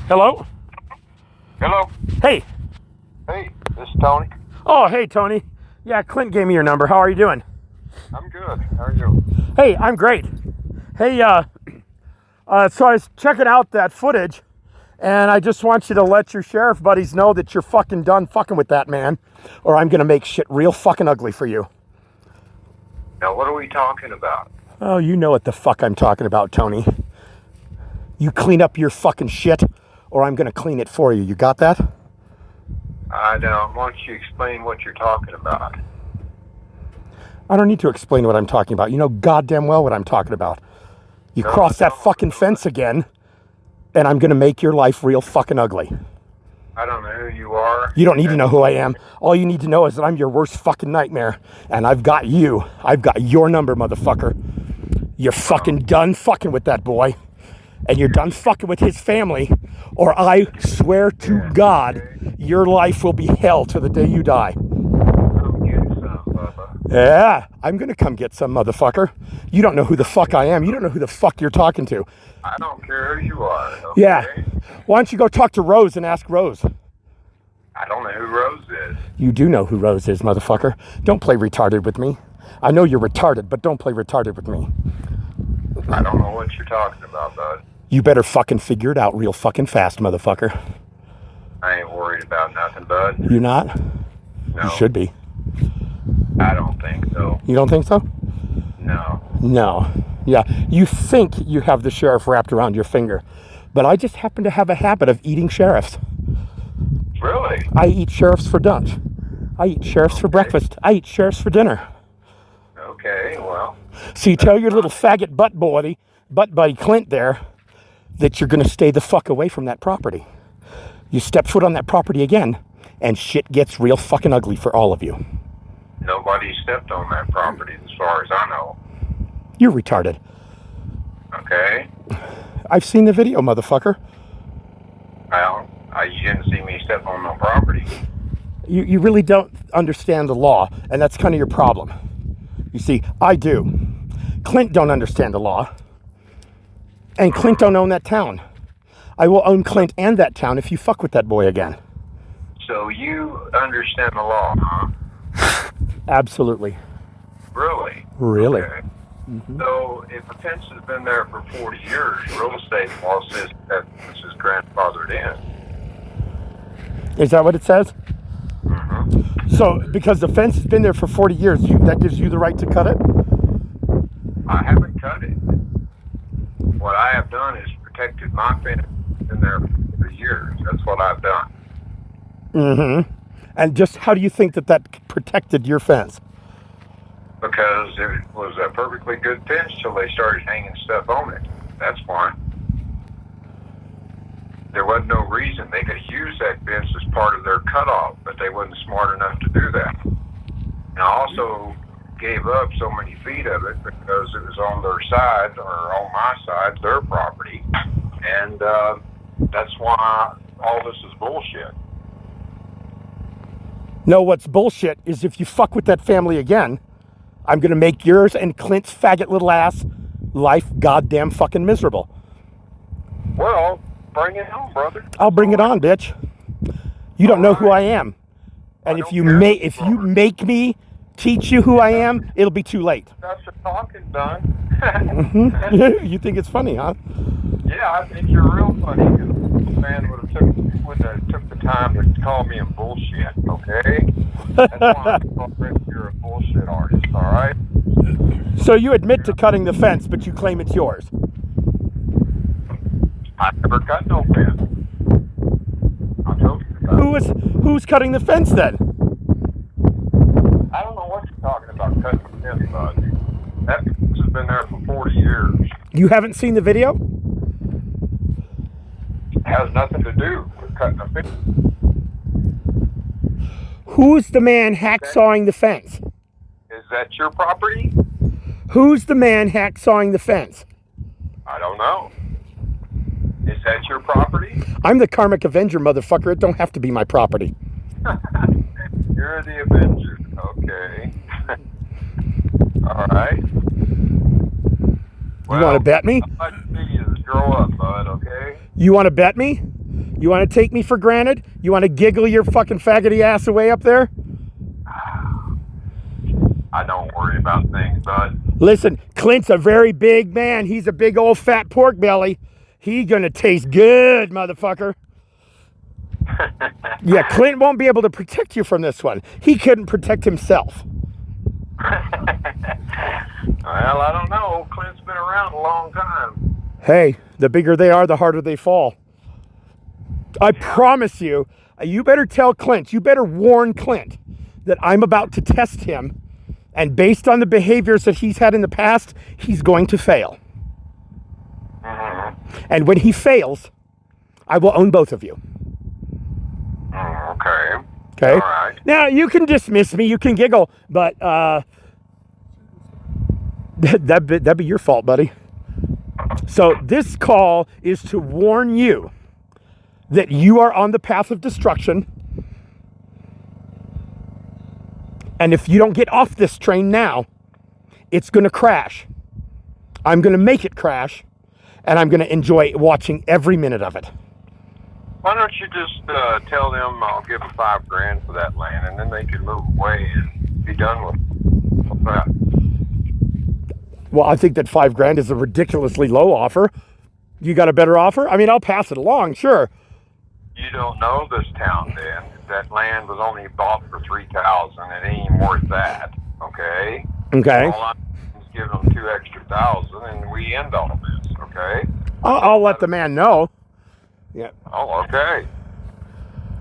Hello? Hello. Hey. Hey, this is Tony. Oh, hey, Tony. Yeah, Clint gave me your number. How are you doing? I'm good. How are you? Hey, I'm great. Hey, so I was checking out that footage, and I just want you to let your sheriff buddies know that you're fucking done fucking with that man, or I'm gonna make shit real fucking ugly for you. Now, what are we talking about? Oh, you know what the fuck I'm talking about, Tony. You clean up your fucking shit, or I'm gonna clean it for you. You got that? I don't. Why don't you explain what you're talking about? I don't need to explain what I'm talking about. You know goddamn well what I'm talking about. You cross that fucking fence again, and I'm gonna make your life real fucking ugly. I don't know who you are. You don't need to know who I am. All you need to know is that I'm your worst fucking nightmare, and I've got you. I've got your number, motherfucker. You're fucking done fucking with that boy, and you're done fucking with his family, or I swear to God, your life will be hell to the day you die. Come get some, Bubba. Yeah, I'm gonna come get some, motherfucker. You don't know who the fuck I am. You don't know who the fuck you're talking to. I don't care who you are. Okay? Yeah. Why don't you go talk to Rose and ask Rose? I don't know who Rose is. You do know who Rose is, motherfucker. Don't play retarded with me. I know you're retarded, but don't play retarded with me. I don't know what you're talking about, bud. You better fucking figure it out real fucking fast, motherfucker. I ain't worried about nothing, bud. You're not? No. You should be. I don't think so. You don't think so? No. No. Yeah, you think you have the sheriff wrapped around your finger, but I just happen to have a habit of eating sheriffs. Really? I eat sheriffs for lunch. I eat sheriffs for breakfast. I eat sheriffs for dinner. Okay, well. So you tell your little faggot butt buddy Clint there, that you're gonna stay the fuck away from that property. You step foot on that property again, and shit gets real fucking ugly for all of you. Nobody stepped on that property as far as I know. You're retarded. Okay. I've seen the video, motherfucker. Well, you didn't see me step on no property. You really don't understand the law, and that's kind of your problem. You see, I do. Clint don't understand the law, and Clint don't own that town. I will own Clint and that town if you fuck with that boy again. So you understand the law, huh? Absolutely. Really? Really. Okay. So if a fence has been there for 40 years, real estate law says that this is grandfathered in. Is that what it says? Mm-hmm. So, because the fence has been there for 40 years, that gives you the right to cut it? I haven't cut it. What I have done is protected my fence in there for years. That's what I've done. Mm-hmm. And just how do you think that protected your fence? Because it was a perfectly good fence till they started hanging stuff on it. That's why. There wasn't no reason. They could use that fence as part of their cutoff, but they wasn't smart enough to do that. And I also gave up so many feet of it because it was on their side, or on my side, their property. And that's why all this is bullshit. No, what's bullshit is if you fuck with that family again, I'm going to make yours and Clint's faggot little ass life goddamn fucking miserable. Well, bring it on, brother. I'll bring it on, bitch. You don't know who I am. And if you make me teach you who I am, it'll be too late. That's the talking done. Mm-hmm. You think it's funny, huh? Yeah, I think you're real funny. The man would have took the time to call me a bullshit, okay? That's why I'm calling you're a bullshit artist, all right? So you admit to cutting the fence, but you claim it's yours. I never cut no fence. I told you about it. Who's cutting the fence then? I don't know what you're talking about cutting the fence, bud. That fence has been there for 40 years. You haven't seen the video? It has nothing to do with cutting a fence. Who's the man hacksawing the fence? Is that your property? Who's the man hacksawing the fence? I don't know. Is that your property? I'm the karmic avenger, motherfucker. It don't have to be my property. You're the avenger. Okay. All right. You want to bet me? I'd like to see you grow up, bud, okay? You want to bet me? You want to take me for granted? You want to giggle your fucking faggoty ass away up there? I don't worry about things, bud. Listen, Clint's a very big man. He's a big old fat pork belly. He's gonna taste good, motherfucker. Yeah, Clint won't be able to protect you from this one. He couldn't protect himself. Well, I don't know. Clint's been around a long time. Hey, the bigger they are, the harder they fall. I promise you, you better tell Clint, you better warn Clint that I'm about to test him, and based on the behaviors that he's had in the past, he's going to fail. And when he fails, I will own both of you. Okay. Okay? All right. Now, you can dismiss me, you can giggle, but that'd be your fault, buddy. So this call is to warn you that you are on the path of destruction. And if you don't get off this train now, it's going to crash. I'm going to make it crash, and I'm going to enjoy watching every minute of it. Why don't you just tell them I'll give them $5,000 for that land, and then they can move away and be done with it. What's that? Well, I think that $5,000 is a ridiculously low offer. You got a better offer? I mean, I'll pass it along, sure. You don't know this town, Dan. That land was only bought for $3,000. It ain't worth that. Okay. Okay. All I'm is giving them $2,000 extra, and we end all this. Okay. I'll let the man know. Yeah. Oh, okay.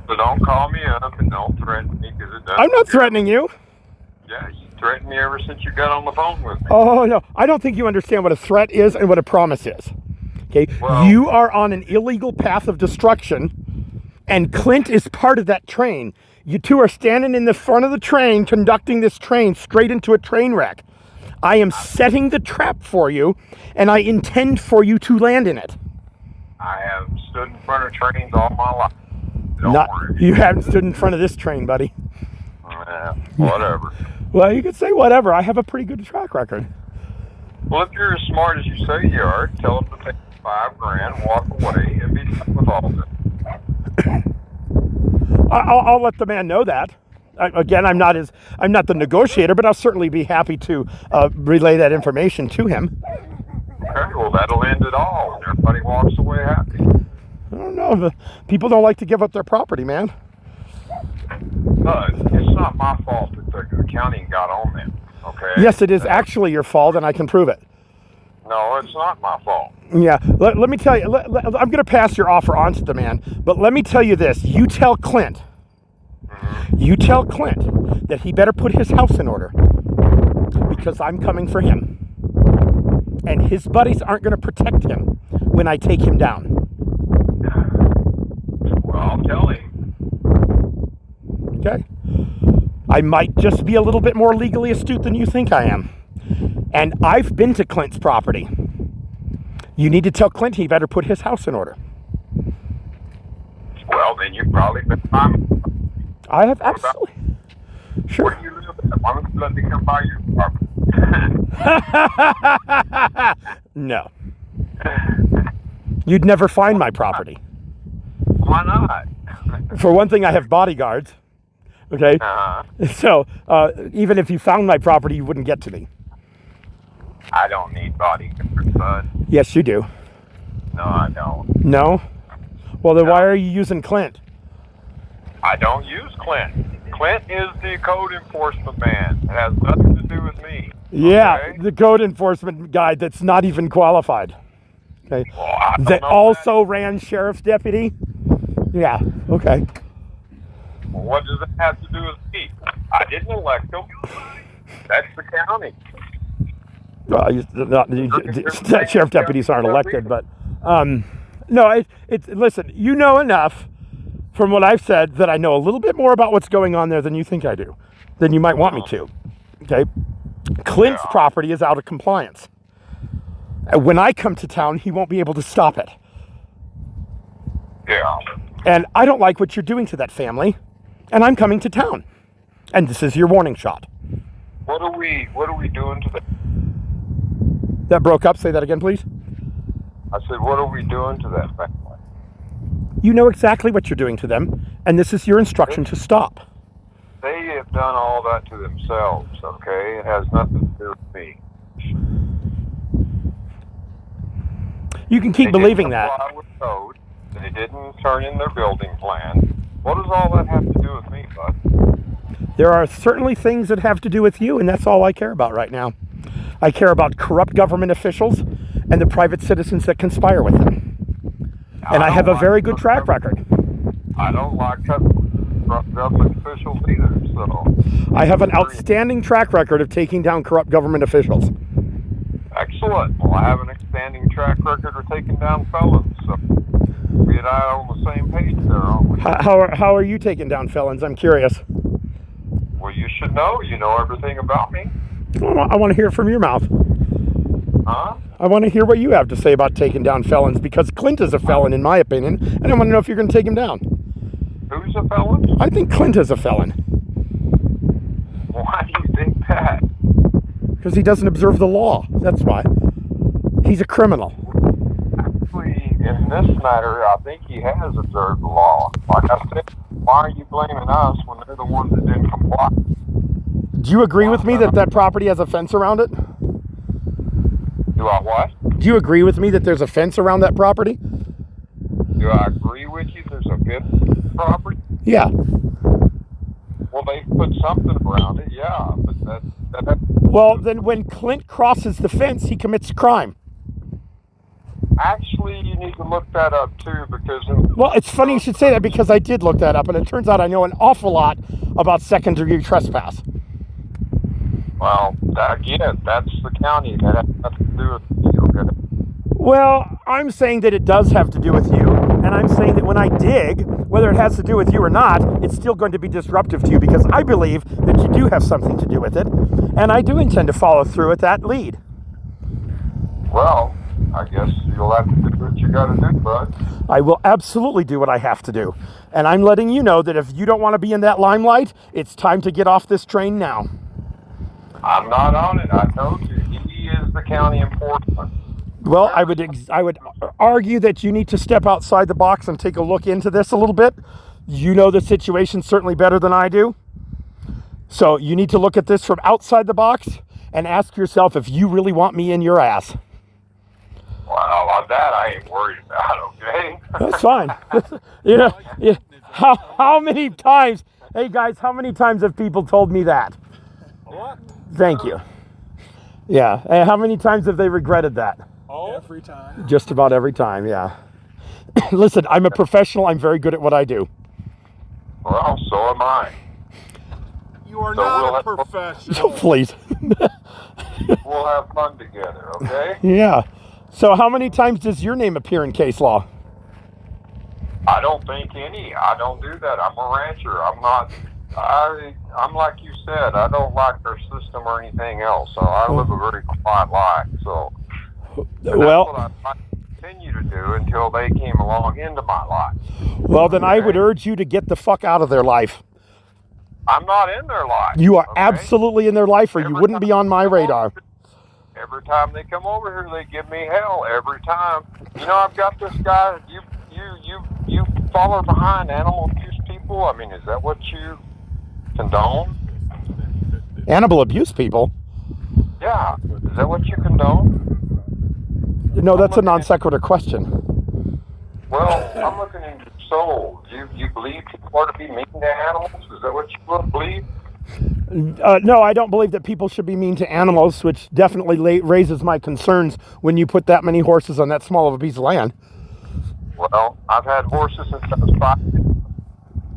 So don't call me up and don't threaten me, because it doesn't. I'm not threatening you. Yeah, you threatened me ever since you got on the phone with me. Oh, no. I don't think you understand what a threat is and what a promise is. Okay? Well, you are on an illegal path of destruction, and Clint is part of that train. You two are standing in the front of the train, conducting this train straight into a train wreck. I am setting the trap for you, and I intend for you to land in it. I have stood in front of trains all my life. Don't worry. You haven't stood in front of this train, buddy. Whatever. Well, you could say whatever. I have a pretty good track record. Well, if you're as smart as you say you are, tell them to take $5,000, walk away, and be done with all this. I'll let the man know that. Again, I'm not the negotiator, but I'll certainly be happy to relay that information to him. Okay, well, that'll end it all. Everybody walks away happy. I don't know. People don't like to give up their property, man. But it's not my fault that the county got on them. Okay. Yes, it is actually your fault, and I can prove it. No, it's not my fault. Yeah, let me tell you, I'm going to pass your offer on to the man, but let me tell you this. You tell Clint that he better put his house in order, because I'm coming for him. And his buddies aren't going to protect him when I take him down. Well, I'll tell him. Okay? I might just be a little bit more legally astute than you think I am. And I've been to Clint's property. You need to tell Clint he better put his house in order. Well, then you've probably been fine. I have absolutely. Sure. Where do you live at? Why don't you let me come by your property? No. You'd never find my property. Why not? For one thing, I have bodyguards. Okay? So, even if you found my property, you wouldn't get to me. I don't need bodyguards, bud. Yes, you do. No, I don't. No? Well, then why are you using Clint? I don't use Clint. Clint is the code enforcement man. It has nothing to do with me. Yeah, okay? the code enforcement guy that's not even qualified. Okay. Well, I don't that know also ran sheriff's deputy? Yeah, okay. Well, what does it have to do with me? I didn't elect him. That's the county. Well, sheriff deputies aren't elected, but no. Listen. You know enough from what I've said that I know a little bit more about what's going on there than you think I do, than you might want me to. Okay. Clint's property is out of compliance. And when I come to town, he won't be able to stop it. Yeah. And I don't like what you're doing to that family, and I'm coming to town. And this is your warning shot. What are we doing to that? That broke up. Say that again, please. I said, what are we doing to that family? You know exactly what you're doing to them, and this is your instruction to stop. They have done all that to themselves, okay? It has nothing to do with me. You can keep believing that. They didn't comply with code. They didn't turn in their building plan. What does all that have to do with me, bud? There are certainly things that have to do with you, and that's all I care about right now. I care about corrupt government officials and the private citizens that conspire with them. And I have a very good track record. I don't like corrupt government officials either, so... I have an outstanding track record of taking down corrupt government officials. Excellent. Well, I have an outstanding track record of taking down felons, so we and I are on the same page there, aren't we? How are you taking down felons? I'm curious. Well, you should know. You know everything about me. I want to hear it from your mouth. Huh? I want to hear what you have to say about taking down felons, because Clint is a felon, in my opinion, and I want to know if you're going to take him down. Who's a felon? I think Clint is a felon. Why do you think that? Because he doesn't observe the law. That's why. He's a criminal. Actually, in this matter, I think he has observed the law. Like I said, why are you blaming us when they're the ones that didn't comply? Do you agree with me that that property has a fence around it? Do I what? Do you agree with me that there's a fence around that property? Do I agree with you there's a fifth property? Yeah. Well, they put something around it, yeah, but that Well, then when Clint crosses the fence, he commits a crime. actually, you need to look that up too, because... Well, it's funny you should say that, because I did look that up, and it turns out I know an awful lot about second-degree trespass. Well, again, that's the county. That has nothing to do with me, okay? Well, I'm saying that it does have to do with you, and I'm saying that when I dig, whether it has to do with you or not, it's still going to be disruptive to you, because I believe that you do have something to do with it, and I do intend to follow through with that lead. Well, I guess you'll have to do what you got to do, bud. I will absolutely do what I have to do, and I'm letting you know that if you don't want to be in that limelight, it's time to get off this train now. I'm not on it. I told you. He is the county enforcement. Well, I would argue that you need to step outside the box and take a look into this a little bit. You know the situation certainly better than I do. So you need to look at this from outside the box and ask yourself if you really want me in your ass. Well, that I ain't worried about, okay? That's fine. You know, how many times, hey guys, how many times have people told me that? What? Thank you. Yeah. And how many times have they regretted that? Every time. Just about every time, yeah. Listen, I'm a professional. I'm very good at what I do. Well, so am I. You are So not we'll a have- professional. Please. We'll have fun together, okay? Yeah. So how many times does your name appear in case law? I don't think any. I don't do that. I'm a rancher. I'm not... I'm like you said. I don't like their system or anything else. So I live a very quiet life. So... And Well, that's what I continue to do until they came along into my life. well, then I would urge you to get the fuck out of their life. I'm not in their life. You are okay? absolutely in their life, or you Every wouldn't be time on my they come radar. over- Every time they come over here, they give me hell. Every time. You know, I've got this guy. You follow behind animal abuse people. I mean, is that what you condone? Animal abuse people? Yeah. Is that what you condone? No, that's a non sequitur question. Well, I'm looking into your soul. Do you believe people are to be mean to animals? Is that what you believe? No, I don't believe that people should be mean to animals, which definitely raises my concerns when you put that many horses on that small of a piece of land. Well, I've had horses since I was 5.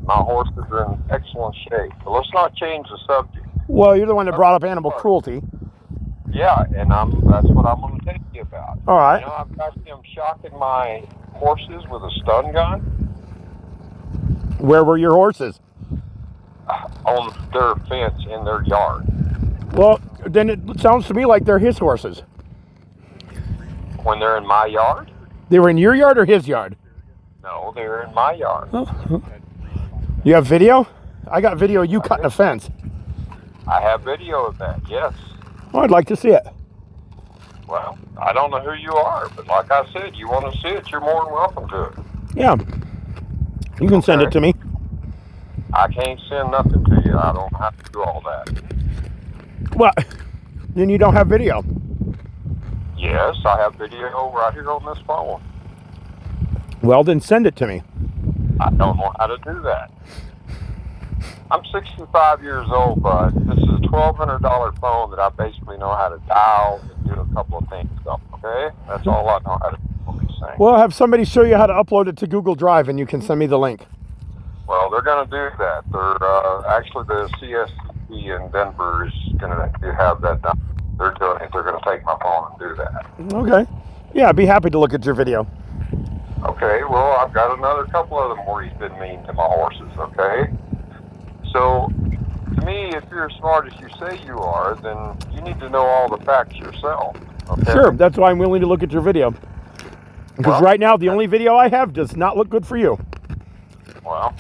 My horses are in excellent shape. But let's not change the subject. Well, you're the one that brought up animal cruelty. Yeah, and that's what I'm going to tell you about. All right. You know, I've got them shocking my horses with a stun gun Where were your horses? on their fence in their yard. Well, then it sounds to me like they're his horses. When they're in my yard? They were in your yard or his yard? No, they're in my yard. You have video? I got video of you cutting a fence. I have video of that, yes. Well, I'd like to see it. Well, I don't know who you are, but like I said, you want to see it, you're more than welcome to it. Yeah. You can send it to me. I can't send nothing to you. I don't have to do all that. Well, then you don't have video. Yes, I have video right here on this phone. Well, then send it to me. I don't know how to do that. I'm 65 years old, bud. This is a $1,200 phone that I basically know how to dial and do a couple of things on, okay? That's all I know how to do. Well, have somebody show you how to upload it to Google Drive, and you can send me the link. Well, they're going to do that. They're actually the CSCP in Denver is going to have that done. They're doing it. They're going to take my phone and do that. Okay. Yeah, I'd be happy to look at your video. Okay, well, I've got another couple of them where he's been mean to my horses, okay? So, to me, if you're as smart as you say you are, then you need to know all the facts yourself, okay? Sure, that's why I'm willing to look at your video. Because right now, the only video I have does not look good for you. Well,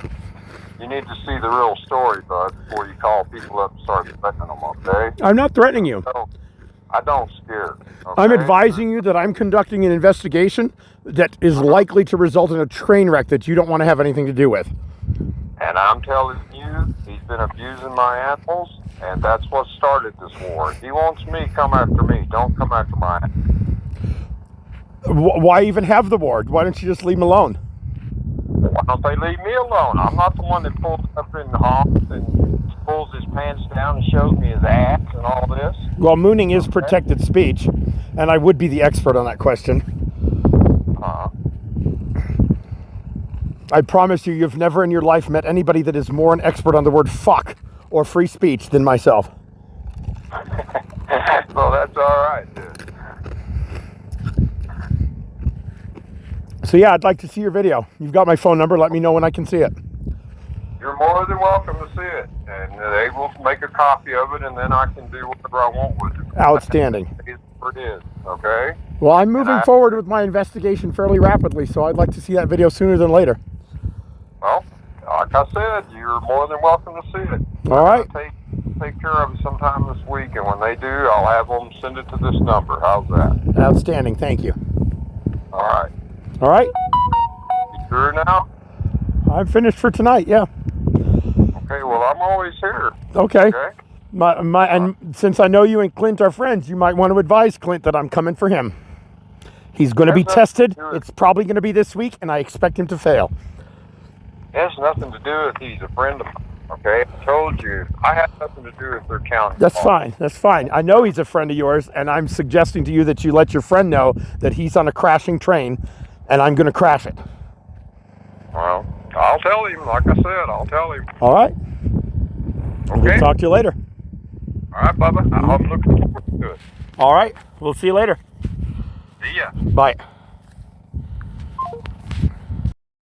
you need to see the real story, bud, before you call people up and start threatening them, okay? I'm not threatening you. I don't scare. Okay? I'm advising you that I'm conducting an investigation that is likely to result in a train wreck that you don't want to have anything to do with. And I'm telling you, he's been abusing my animals, and that's what started this war. If he wants me, come after me. Don't come after my animals. Why even have the ward? Why don't you just leave him alone? Why don't they leave me alone? I'm not the one that pulls up in the honks and pulls his pants down and shows me his ass and all this. Well, mooning is protected speech, and I would be the expert on that question. I promise you, you've never in your life met anybody that is more an expert on the word fuck or free speech than myself. Well, that's all right, dude. So yeah, I'd like to see your video. You've got my phone number. Let me know when I can see it. You're more than welcome to see it. And they will make a copy of it, and then I can do whatever I want with it. Outstanding. It is, okay? Well, I'm moving forward with my investigation fairly rapidly, so I'd like to see that video sooner than later. Well, like I said, you're more than welcome to see it. All right. Take care of it sometime this week, and when they do, I'll have them send it to this number. How's that? Outstanding. Thank you. All right. All right. You sure now? I'm finished for tonight. Yeah. Okay. Well, I'm always here. Okay. Okay. And since I know you and Clint are friends, you might want to advise Clint that I'm coming for him. He's going to be tested. It's probably going to be this week, and I expect him to fail. It has nothing to do with he's a friend of mine. Okay, I told you I have nothing to do with their county. That's fine. That's fine. I know he's a friend of yours, and I'm suggesting to you that you let your friend know that he's on a crashing train, and I'm going to crash it. Well, I'll tell him. Like I said, I'll tell him. All right. Okay. We'll talk to you later. All right, Bubba. I'm looking forward to it. All right. We'll see you later. See ya. Bye.